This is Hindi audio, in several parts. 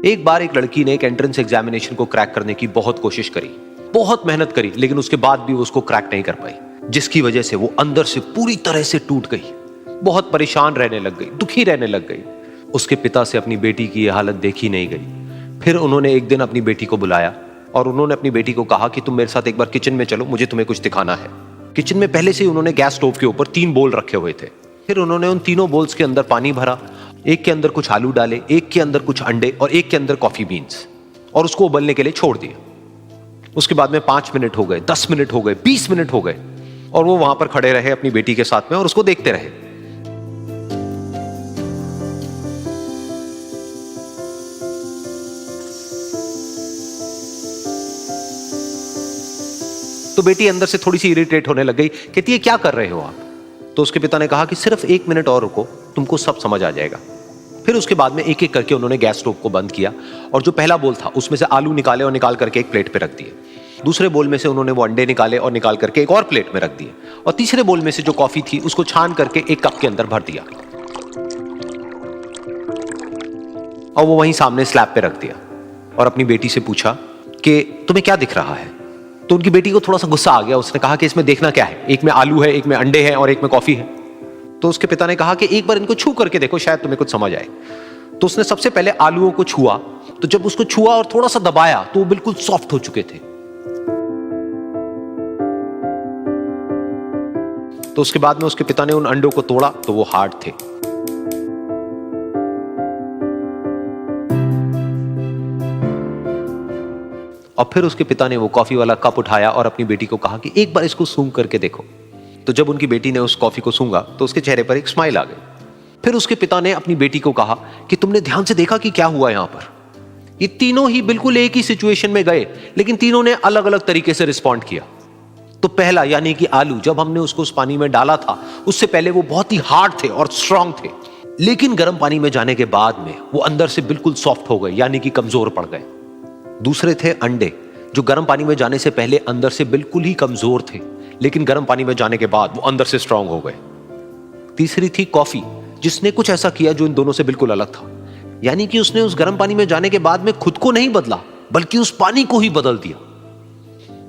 एक बार एक लड़की ने एक एंट्रेंस एग्जामिनेशन को क्रैक करने की बहुत कोशिश करी, बहुत मेहनत करी, लेकिन उसके बाद भी वो उसको क्रैक नहीं कर पाई, जिसकी वजह से वो अंदर से पूरी तरह से टूट गई, बहुत परेशान रहने लग गई, दुखी रहने लग गई। उसके पिता से अपनी बेटी की यह हालत देखी नहीं गई। फिर उन्होंने एक दिन अपनी बेटी को बुलाया और उन्होंने अपनी बेटी को कहा कि तुम मेरे साथ एक बार किचन में चलो, मुझे तुम्हें कुछ दिखाना है। किचन में पहले से ही उन्होंने गैस स्टोव के ऊपर 3 बोल रखे हुए थे। फिर उन्होंने उन तीनों बोल्स के अंदर पानी भरा, एक के अंदर कुछ आलू डाले, एक के अंदर कुछ अंडे और एक के अंदर कॉफी बीन्स, और उसको उबलने के लिए छोड़ दिया। उसके बाद में 5 मिनट हो गए, 10 मिनट हो गए, 20 मिनट हो गए, और वो वहां पर खड़े रहे अपनी बेटी के साथ में और उसको देखते रहे। तो बेटी अंदर से थोड़ी सी इरिटेट होने लग गई, कहती है क्या कर रहे हो आप? तो उसके पिता ने कहा कि सिर्फ 1 मिनट और रुको, तुमको सब समझ आ जाएगा। फिर उसके बाद में एक एक करके उन्होंने गैस स्टोव को बंद किया और जो पहला बोल था उसमें से आलू निकाले और निकाल करके एक प्लेट पे रख दिए। दूसरे बोल में से उन्होंने वो अंडे निकाले और निकाल करके एक और प्लेट में रख दिए, और तीसरे बोल में से जो कॉफी थी उसको छान करके एक कप के अंदर भर दिया और वो वहीं सामने स्लैब पे रख दिया और अपनी बेटी से पूछा कि तुम्हें क्या दिख रहा है? तो उनकी बेटी को थोड़ा सा गुस्सा आ गया। उसने कहा कि इसमें देखना क्या है, एक में आलू है, एक में अंडे हैं और एक में कॉफी है। तो उसके पिता ने कहा कि एक बार इनको छू करके देखो, शायद तुम्हें कुछ समझ आए। तो उसने सबसे पहले आलूओं को छुआ, तो जब उसको छुआ और थोड़ा सा दबाया तो वो बिल्कुल सॉफ्ट हो चुके थे। तो उसके बाद में उसके पिता ने उन अंडों को तोड़ा तो वो हार्ड थे। और फिर उसके पिता ने वो कॉफी वाला कप उठाया और अपनी बेटी को कहा कि एक बार इसको सूंघ करके देखो। तो जब उनकी बेटी ने उस कॉफी को सूंघा तो उसके चेहरे पर एक स्माइल आ गई। फिर उसके पिता ने अपनी बेटी को कहा कि तुमने ध्यान से देखा कि क्या हुआ यहां पर? ये तीनों ही बिल्कुल एक ही सिचुएशन में गए, लेकिन तीनों ने अलग अलग तरीके से रिस्पॉन्ड किया। तो पहला यानी कि आलू, जब हमने उसको उस पानी में डाला था उससे पहले वो बहुत ही हार्ड थे और स्ट्रांग थे, लेकिन गर्म पानी में जाने के बाद में वो अंदर से बिल्कुल सॉफ्ट हो गए, यानी कि कमजोर पड़ गए। दूसरे थे अंडे, जो गर्म पानी में जाने से पहले अंदर से बिल्कुल ही कमजोर थे, लेकिन गर्म पानी में जाने के बाद वो अंदर से स्ट्रांग हो गए। तीसरी थी कॉफी, जिसने कुछ ऐसा किया जो इन दोनों से बिल्कुल अलग था, यानी कि उसने उस गर्म पानी में जाने के बाद में खुद को नहीं बदला, बल्कि उस पानी को ही बदल दिया।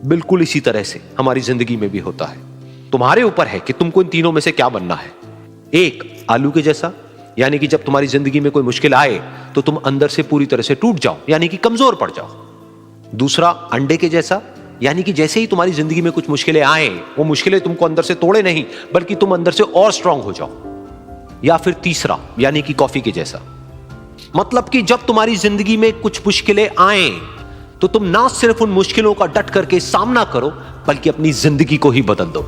बिल्कुल इसी तरह से हमारी जिंदगी में भी होता है। तुम्हारे ऊपर है कि तुमको इन तीनों में से क्या बनना है। एक, आलू के जैसा, यानी कि जब तुम्हारी जिंदगी में कोई मुश्किल आए तो तुम अंदर से पूरी तरह से टूट जाओ, यानी कि कमजोर पड़ जाओ। दूसरा, अंडे के जैसा, यानी कि जैसे ही तुम्हारी जिंदगी में कुछ मुश्किलें आए, वो मुश्किलें तुमको अंदर से तोड़े नहीं, बल्कि तुम अंदर से और स्ट्रांग हो जाओ। या फिर तीसरा, यानी कि कॉफी के जैसा, मतलब कि जब तुम्हारी जिंदगी में कुछ मुश्किलें आए तो तुम ना सिर्फ उन मुश्किलों का डट करके सामना करो, बल्कि अपनी जिंदगी को ही बदल दो।